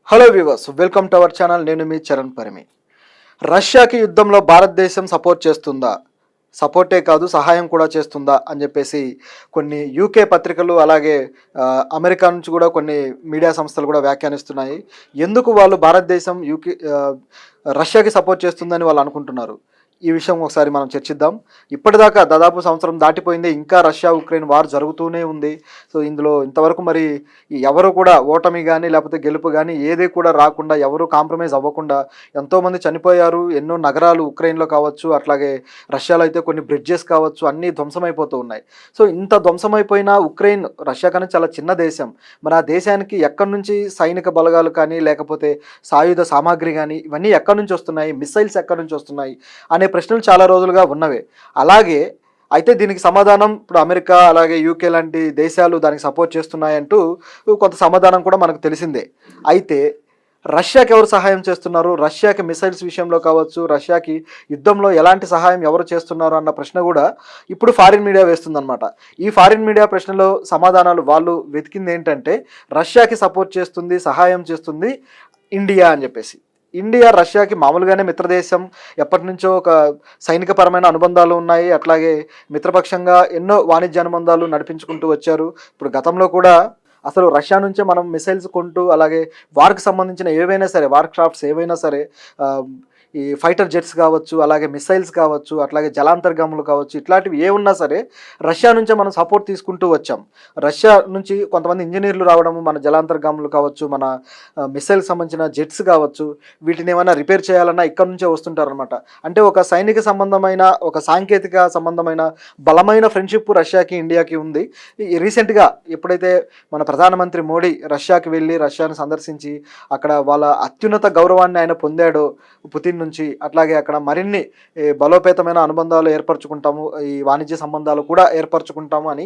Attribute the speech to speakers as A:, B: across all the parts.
A: Hello viewers, welcome to our channel. నేను మీ చరణ్ పరిమి. రష్యాకి యుద్ధంలో భారతదేశం సపోర్ట్ చేస్తుందా, సపోర్టే కాదు సహాయం కూడా చేస్తుందా అని చెప్పేసి కొన్ని యూకే పత్రికలు అలాగే అమెరికా నుంచి కూడా కొన్ని మీడియా సంస్థలు కూడా వ్యాఖ్యానిస్తున్నాయి. ఎందుకు వాళ్ళు భారతదేశం రష్యాకి సపోర్ట్ చేస్తుందని వాళ్ళు అనుకుంటున్నారు? ఈ విషయం ఒకసారి మనం చర్చిద్దాం. ఇప్పటిదాకా దాదాపు సంవత్సరం దాటిపోయింది, ఇంకా రష్యా ఉక్రెయిన్ వార్ జరుగుతూనే ఉంది. సో ఇందులో ఇంతవరకు మరి ఎవరు కూడా ఓటమి కానీ లేకపోతే గెలుపు కానీ ఏది కూడా రాకుండా, ఎవరు కాంప్రమైజ్ అవ్వకుండా ఎంతోమంది చనిపోయారు. ఎన్నో నగరాలు ఉక్రెయిన్లో కావచ్చు, అట్లాగే రష్యాలో అయితే కొన్ని బ్రిడ్జెస్ కావచ్చు, అన్నీ ధ్వంసమైపోతూ ఉన్నాయి. సో ఇంత ధ్వంసమైపోయిన ఉక్రెయిన్, రష్యా కానీ చాలా చిన్న దేశం. మరి ఆ దేశానికి ఎక్కడి నుంచి సైనిక బలగాలు కానీ లేకపోతే సాయుధ సామాగ్రి కానీ ఇవన్నీ ఎక్కడి నుంచి వస్తున్నాయి, మిసైల్స్ ఎక్కడి నుంచి వస్తున్నాయి అనే ప్రశ్నలు చాలా రోజులుగా ఉన్నవే. అలాగే అయితే దీనికి సమాధానం ఇప్పుడు అమెరికా అలాగే యూకే లాంటి దేశాలు దానికి సపోర్ట్ చేస్తున్నాయంటూ కొంత సమాధానం కూడా మనకు తెలిసిందే. అయితే రష్యాకి ఎవరు సహాయం చేస్తున్నారు, రష్యాకి మిసైల్స్ విషయంలో కావచ్చు, రష్యాకి యుద్ధంలో ఎలాంటి సహాయం ఎవరు చేస్తున్నారు అన్న ప్రశ్న కూడా ఇప్పుడు ఫారిన్ మీడియా వేస్తుందన్నమాట. ఈ ఫారిన్ మీడియా ప్రశ్నలో సమాధానాలు వాళ్ళు వెతికింది ఏంటంటే, రష్యాకి సపోర్ట్ చేస్తుంది, సహాయం చేస్తుంది ఇండియా అని చెప్పేసి. ఇండియా రష్యాకి మామూలుగానే మిత్రదేశం, ఎప్పటి నుంచో ఒక సైనికపరమైన అనుబంధాలు ఉన్నాయి. అట్లాగే మిత్రపక్షంగా ఎన్నో వాణిజ్య అనుబంధాలు నడిపించుకుంటూ వచ్చారు. ఇప్పుడు గతంలో కూడా అసలు రష్యా నుంచే మనం మిసైల్స్ కొంటూ, అలాగే వార్కి సంబంధించిన ఏవైనా సరే, వార్ క్రాఫ్ట్స్ ఏవైనా సరే, ఈ ఫైటర్ జెట్స్ కావచ్చు, అలాగే మిసైల్స్ కావచ్చు, అట్లాగే జలాంతర్గాములు కావచ్చు, ఇట్లాంటివి ఏ ఉన్నా సరే రష్యా నుంచే మనం సపోర్ట్ తీసుకుంటూ వచ్చాం. రష్యా నుంచి కొంతమంది ఇంజనీర్లు రావడము, మన జలాంతర్గాములు కావచ్చు, మన మిసైల్కి సంబంధించిన జెట్స్ కావచ్చు, వీటిని ఏమైనా రిపేర్ చేయాలన్నా ఇక్కడ నుంచే వస్తుంటారనమాట. అంటే ఒక సైనిక సంబంధమైన, ఒక సాంకేతిక సంబంధమైన బలమైన ఫ్రెండ్షిప్ రష్యాకి ఇండియాకి ఉంది. రీసెంట్గా ఎప్పుడైతే మన ప్రధానమంత్రి మోడీ రష్యాకి వెళ్ళి రష్యాను సందర్శించి అక్కడ వాళ్ళ అత్యున్నత గౌరవాన్ని ఆయన పొందాడో పుతిన్ నుంచి, అట్లాగే అక్కడ మరిన్ని బలోపేతమైన అనుబంధాలు ఏర్పరచుకుంటాము, ఈ వాణిజ్య సంబంధాలు కూడా ఏర్పరచుకుంటాము అని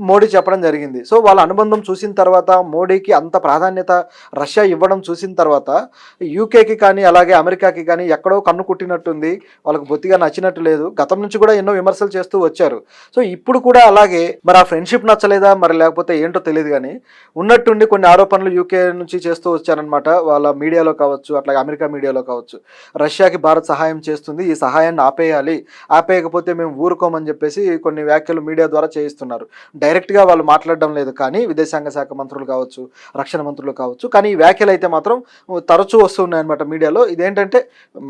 A: మోడీ చెప్పడం జరిగింది. సో వాళ్ళ అనుబంధం చూసిన తర్వాత, మోడీకి అంత ప్రాధాన్యత రష్యా ఇవ్వడం చూసిన తర్వాత యూకేకి కానీ అలాగే అమెరికాకి కానీ ఎక్కడో కన్ను కుట్టినట్టుంది, వాళ్ళకు బొత్తిగా నచ్చినట్టు లేదు. గతం నుంచి కూడా ఎన్నో విమర్శలు చేస్తూ వచ్చారు. సో ఇప్పుడు కూడా అలాగే మరి ఆ ఫ్రెండ్షిప్ నచ్చలేదా మరి లేకపోతే ఏంటో తెలియదు, కానీ ఉన్నట్టుండి కొన్ని ఆరోపణలు యూకే నుంచి చేస్తూ వచ్చారనమాట. వాళ్ళ మీడియాలో కావచ్చు, అట్లాగే అమెరికా మీడియాలో కావచ్చు, రష్యాకి భారత్ సహాయం చేస్తుంది, ఈ సహాయాన్ని ఆపేయాలి, ఆపేయకపోతే మేము ఊరుకోమని చెప్పేసి కొన్ని వ్యాఖ్యలు మీడియా ద్వారా చేయిస్తున్నారు. డైరెక్ట్గా వాళ్ళు మాట్లాడడం లేదు, కానీ విదేశాంగ శాఖ మంత్రులు కావచ్చు, రక్షణ మంత్రులు కావచ్చు, కానీ ఈ వ్యాఖ్యలు అయితే మాత్రం తరచూ వస్తున్నాయన్నమాట మీడియాలో. ఇదేంటంటే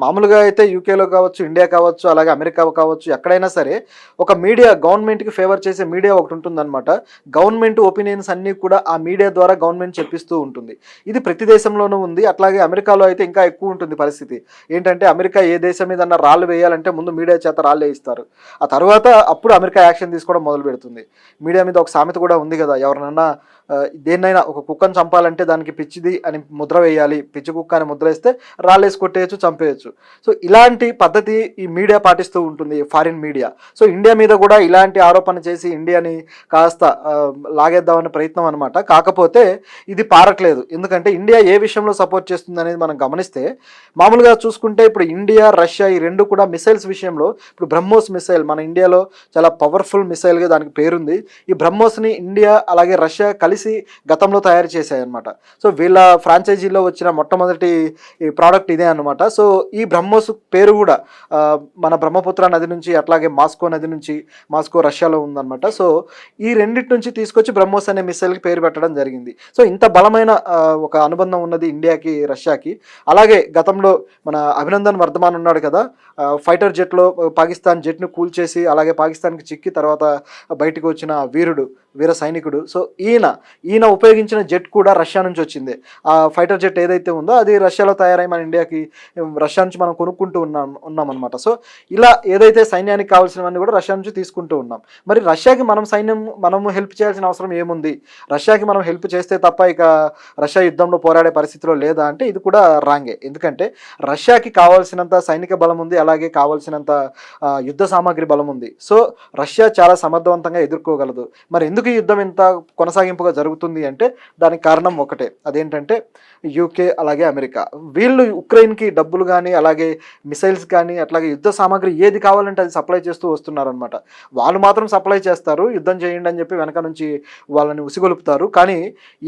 A: మామూలుగా అయితే యూకేలో కావచ్చు, ఇండియా కావచ్చు, అలాగే అమెరికా కావచ్చు, ఎక్కడైనా సరే ఒక మీడియా, గవర్నమెంట్కి ఫేవర్ చేసే మీడియా ఒకటి ఉంటుందన్నమాట. గవర్నమెంట్ ఒపీనియన్స్ అన్నీ కూడా ఆ మీడియా ద్వారా గవర్నమెంట్ చెప్పిస్తూ ఉంటుంది. ఇది ప్రతి దేశంలోనూ ఉంది. అట్లాగే అమెరికాలో అయితే ఇంకా ఎక్కువ ఉంటుంది పరిస్థితి. ఏంటంటే అమెరికా ఏ దేశం మీద రాళ్ళు వేయాలంటే ముందు మీడియా చేత రాళ్ళు వేయిస్తారు, ఆ తర్వాత అప్పుడు అమెరికా యాక్షన్ తీసుకోవడం మొదలు పెడుతుంది. మీడియా మీద ఒక సామెత కూడా ఉంది కదా, ఎవరినన్నా దేన్నైనా ఒక కుక్కను చంపాలంటే దానికి పిచ్చిది అని ముద్ర వేయాలి, పిచ్చి కుక్క అని ముద్ర వేస్తే రాళ్ళేసి కొట్టేయచ్చు, చంపేయచ్చు. సో ఇలాంటి పద్ధతి ఈ మీడియా పాటిస్తూ ఉంటుంది, ఫారిన్ మీడియా. సో ఇండియా మీద కూడా ఇలాంటి ఆరోపణ చేసి ఇండియాని కాస్త లాగేద్దామనే ప్రయత్నం అనమాట. కాకపోతే ఇది పారట్లేదు. ఎందుకంటే ఇండియా ఏ విషయంలో సపోర్ట్ చేస్తుంది అనేది మనం గమనిస్తే, మామూలుగా చూసుకుంటే ఇప్పుడు ఇండియా రష్యా ఈ రెండు కూడా మిసైల్స్ విషయంలో, ఇప్పుడు బ్రహ్మోస్ మిసైల్ మన ఇండియాలో చాలా పవర్ఫుల్ మిసైల్గా దానికి పేరుంది. ఈ బ్రహ్మోస్ని ఇండియా అలాగే రష్యా కలిసి గతంలో తయారు చేశాయన్నమాట. సో వీళ్ళ ఫ్రాంచైజీలో వచ్చిన మొట్టమొదటి ఈ ప్రోడక్ట్ ఇదే అనమాట. సో ఈ బ్రహ్మోస్ పేరు కూడా మన బ్రహ్మపుత్ర నది నుంచి, అట్లాగే మాస్కో నది నుంచి, మాస్కో రష్యాలో ఉందన్నమాట. సో ఈ రెండింటి నుంచి తీసుకొచ్చి బ్రహ్మోస్ అనే మిసైల్కి పేరు పెట్టడం జరిగింది. సో ఇంత బలమైన ఒక అనుబంధం ఉన్నది ఇండియాకి రష్యాకి. అలాగే గతంలో మన అభినందన్ వర్ధమాన్ ఉన్నాడు కదా, ఫైటర్ జెట్లో పాకిస్తాన్ జెట్ను కూల్చేసి అలాగే పాకిస్తాన్కి చిక్కి తర్వాత బయటకు వచ్చిన వీర సైనికుడు. సో ఈయన ఉపయోగించిన జెట్ కూడా రష్యా నుంచి వచ్చింది. ఆ ఫైటర్ జెట్ ఏదైతే ఉందో అది రష్యాలో తయారై మన ఇండియాకి, రష్యా నుంచి మనం కొనుక్కుంటూ ఉన్నామన్నమాట. సో ఇలా ఏదైతే సైన్యానికి కావాల్సినవన్నీ కూడా రష్యా నుంచి తీసుకుంటూ ఉన్నాం. మరి రష్యాకి మనము హెల్ప్ చేయాల్సిన అవసరం ఏముంది? రష్యాకి మనం హెల్ప్ చేస్తే తప్ప ఇక రష్యా యుద్ధంలో పోరాడే పరిస్థితిలో లేదా అంటే ఇది కూడా రాంగే. ఎందుకంటే రష్యాకి కావాల్సినంత సైనిక బలం ఉంది, అలాగే కావాల్సినంత యుద్ధ సామాగ్రి బలం ఉంది. సో రష్యా చాలా సమర్థవంతంగా ఎదుర్కోగలదు. మరి ఎందుకు ఈ యుద్ధం ఇంత కొనసాగింపుగా జరుగుతుంది అంటే దానికి కారణం ఒకటే, అదేంటంటే యూకే అలాగే అమెరికా. వీళ్ళు ఉక్రెయిన్కి డబ్బులు కానీ అలాగే మిసైల్స్ కానీ అట్లాగే యుద్ధ సామాగ్రి ఏది కావాలంటే అది సప్లై చేస్తూ వస్తున్నారనమాట. వాళ్ళు మాత్రం సప్లై చేస్తారు, యుద్ధం చేయండి అని చెప్పి వెనక నుంచి వాళ్ళని ఉసిగొలుపుతారు. కానీ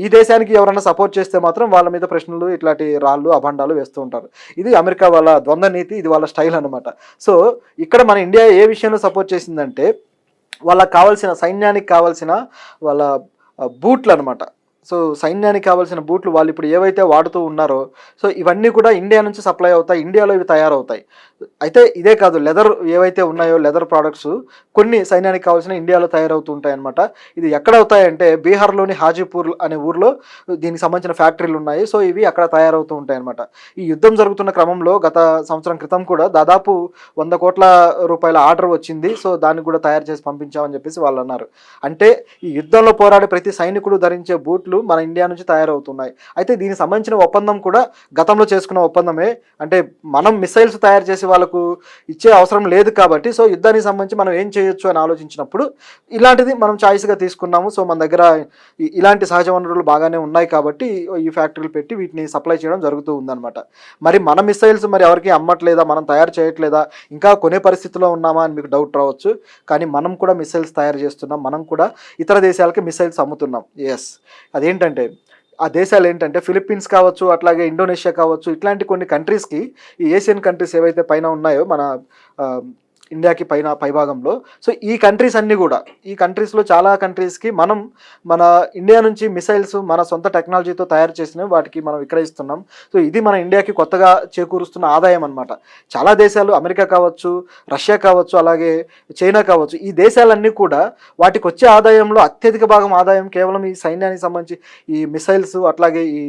A: ఈ దేశానికి ఎవరైనా సపోర్ట్ చేస్తే మాత్రం వాళ్ళ మీద ప్రశ్నలు ఇట్లాంటి రాళ్ళు అభండాలు వేస్తూ ఉంటారు. ఇది అమెరికా వాళ్ళ ద్వంద్వ నీతి, ఇది వాళ్ళ స్టైల్ అనమాట. సో ఇక్కడ మన ఇండియా ఏ విషయంలో సపోర్ట్ చేసిందంటే వాళ్ళకి కావాల్సిన సైన్యానికి కావాల్సిన వాళ్ళ బూట్లు అనమాట. సో సైన్యానికి కావాల్సిన బూట్లు వాళ్ళు ఇప్పుడు ఏవైతే వాడుతూ ఉన్నారో సో ఇవన్నీ కూడా ఇండియా నుంచి సప్లై అవుతాయి, ఇండియాలో ఇవి తయారవుతాయి. అయితే ఇదే కాదు, లెదర్ ఏవైతే ఉన్నాయో లెదర్ ప్రోడక్ట్స్ కొన్ని సైన్యానికి కావాల్సిన ఇండియాలో తయారవుతూ ఉంటాయి అనమాట. ఇది ఎక్కడ అవుతాయంటే బీహార్లోని హాజీపూర్ అనే ఊర్లో దీనికి సంబంధించిన ఫ్యాక్టరీలు ఉన్నాయి. సో ఇవి అక్కడ తయారవుతూ ఉంటాయి అనమాట. ఈ యుద్ధం జరుగుతున్న క్రమంలో గత సంవత్సరం క్రితం కూడా దాదాపు 100 కోట్ల రూపాయల ఆర్డర్ వచ్చింది. సో దాన్ని కూడా తయారు చేసి పంపించామని చెప్పేసి వాళ్ళు అన్నారు. అంటే ఈ యుద్ధంలో పోరాడే ప్రతి సైనికుడు ధరించే బూట్లు మన ఇండియా నుంచి తయారవుతున్నాయి. అయితే దీనికి సంబంధించిన ఒప్పందం కూడా గతంలో చేసుకున్న ఒప్పందమే. అంటే మనం మిసైల్స్ తయారు చేసి వాళ్ళకు ఇచ్చే అవసరం లేదు కాబట్టి సో యుద్ధానికి సంబంధించి మనం ఏం చేయొచ్చు అని ఆలోచించినప్పుడు ఇలాంటిది మనం చాయిస్గా తీసుకున్నాము. సో మన దగ్గర ఇలాంటి సహజ వనరులు బాగానే ఉన్నాయి కాబట్టి ఈ ఫ్యాక్టరీలు పెట్టి వీటిని సప్లై చేయడం జరుగుతూ ఉందన్నమాట. మరి మన మిసైల్స్ మరి ఎవరికి అమ్మట్లేదా, మనం తయారు చేయట్లేదా, ఇంకా కొనే పరిస్థితిలో ఉన్నామా అని మీకు డౌట్ రావచ్చు. కానీ మనం కూడా మిసైల్స్ తయారు చేస్తున్నాం, మనం కూడా ఇతర దేశాలకి మిసైల్స్ అమ్ముతున్నాం. ఎస్, అదేంటంటే ఆ దేశాలు ఏంటంటే ఫిలిప్పీన్స్ కావచ్చు, అట్లాగే ఇండోనేషియా కావచ్చు, ఇట్లాంటి కొన్ని కంట్రీస్కి ఈ ఏషియన్ కంట్రీస్ ఏవైతే పైన ఉన్నాయో మన ఇండియాకి పైభాగంలో, సో ఈ కంట్రీస్ అన్నీ కూడా ఈ కంట్రీస్లో చాలా కంట్రీస్కి మనం మన ఇండియా నుంచి మిసైల్స్ మన సొంత టెక్నాలజీతో తయారు చేసినవి వాటికి మనం విక్రయిస్తున్నాం. సో ఇది మన ఇండియాకి కొత్తగా చేకూరుస్తున్న ఆదాయం అనమాట. చాలా దేశాలు, అమెరికా కావచ్చు, రష్యా కావచ్చు, అలాగే చైనా కావచ్చు, ఈ దేశాలన్నీ కూడా వాటికి వచ్చే ఆదాయంలో అత్యధిక భాగం ఆదాయం కేవలం ఈ సైన్యానికి సంబంధించి ఈ మిసైల్స్ అట్లాగే ఈ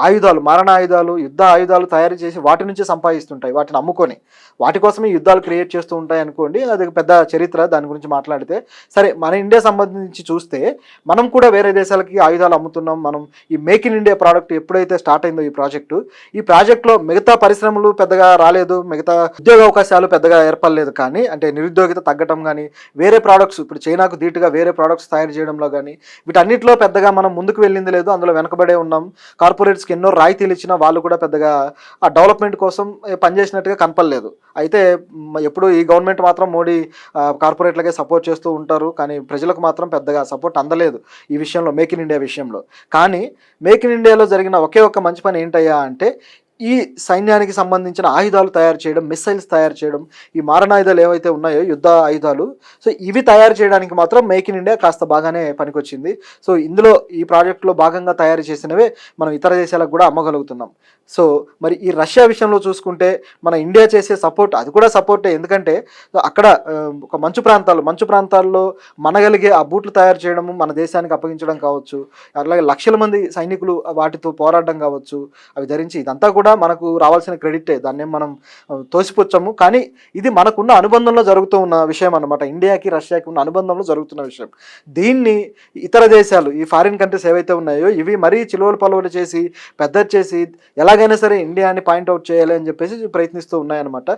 A: ఆయుధాలు, మారణ ఆయుధాలు, యుద్ధ ఆయుధాలు తయారు చేసి వాటి నుంచి సంపాదిస్తుంటాయి. వాటిని అమ్ముకొని వాటి కోసమే యుద్ధాలు క్రియేట్ చేస్తూ ఉంటాయి అనుకోండి. అది పెద్ద చరిత్ర, దాని గురించి మాట్లాడితే. సరే, మన ఇండియా సంబంధించి చూస్తే మనం కూడా వేరే దేశాలకి ఆయుధాలు అమ్ముతున్నాం. మనం ఈ మేక్ ఇన్ ఇండియా ప్రోడక్ట్ ఎప్పుడైతే స్టార్ట్ అయిందో ఈ ప్రాజెక్ట్లో మిగతా పరిశ్రమలు పెద్దగా రాలేదు, మిగతా ఉద్యోగ అవకాశాలు పెద్దగా ఏర్పడలేదు. కానీ అంటే నిరుద్యోగిత తగ్గటం కానీ, వేరే ప్రోడక్ట్స్ ఇప్పుడు చైనాకు ధీటుగా వేరే ప్రోడక్ట్స్ తయారు చేయడంలో కానీ వీటన్నిటిలో పెద్దగా మనం ముందుకు వెళ్ళింది లేదు, అందులో వెనకబడే ఉన్నాం. కార్పొరేట్స్కి ఎన్నో రాయితీలు ఇచ్చినా వాళ్ళు కూడా పెద్దగా ఆ డెవలప్మెంట్ కోసం పనిచేసినట్టుగా కనపడలేదు. అయితే ఎప్పుడు ఈ గవర్నమెంట్ మాత్రం మోడీ కార్పొరేట్లకే సపోర్ట్ చేస్తూ ఉంటారు, కానీ ప్రజలకు మాత్రం పెద్దగా సపోర్ట్ అందలేదు ఈ విషయంలో, మేక్ ఇన్ ఇండియా విషయంలో. కానీ మేక్ ఇన్ ఇండియాలో జరిగిన ఒకే ఒక్క మంచి పని ఏంటయ్యా అంటే ఈ సైన్యానికి సంబంధించిన ఆయుధాలు తయారు చేయడం, మిసైల్స్ తయారు చేయడం, ఈ మారణాయుధాలు ఏవైతే ఉన్నాయో యుద్ధ ఆయుధాలు, సో ఇవి తయారు చేయడానికి మాత్రం మేక్ ఇన్ ఇండియా కాస్త బాగానే పనికొచ్చింది. సో ఇందులో ఈ ప్రాజెక్టులో భాగంగా తయారు చేసినవే మనం ఇతర దేశాలకు కూడా అమ్మగలుగుతున్నాం. సో మరి ఈ రష్యా విషయంలో చూసుకుంటే మన ఇండియా చేసే సపోర్ట్, అది కూడా సపోర్టే. ఎందుకంటే అక్కడ ఒక మంచు ప్రాంతాల్లో మనగలిగే ఆ బూట్లు తయారు చేయడము, మన దేశానికి అప్పగించడం కావచ్చు, అలాగే లక్షల మంది సైనికులు వాటితో పోరాడడం కావచ్చు, అవి ధరించి ఇదంతా కూడా మనకు రావాల్సిన క్రెడిటే, దాన్ని మనం తోసిపుచ్చము. కానీ ఇది మనకున్న అనుబంధంలో జరుగుతూ ఉన్న విషయం అన్నమాట. ఇండియాకి రష్యాకి ఉన్న అనుబంధంలో జరుగుతున్న విషయం. దీన్ని ఇతర దేశాలు, ఈ ఫారిన్ కంట్రీస్ ఏవైతే ఉన్నాయో ఇవి మరీ చిలువలు పలువలు చేసి పెద్ద చేసి ఎలాగైనా సరే ఇండియాని పాయింట్అవుట్ చేయాలి అని చెప్పేసి ప్రయత్నిస్తూ ఉన్నాయన్నమాట.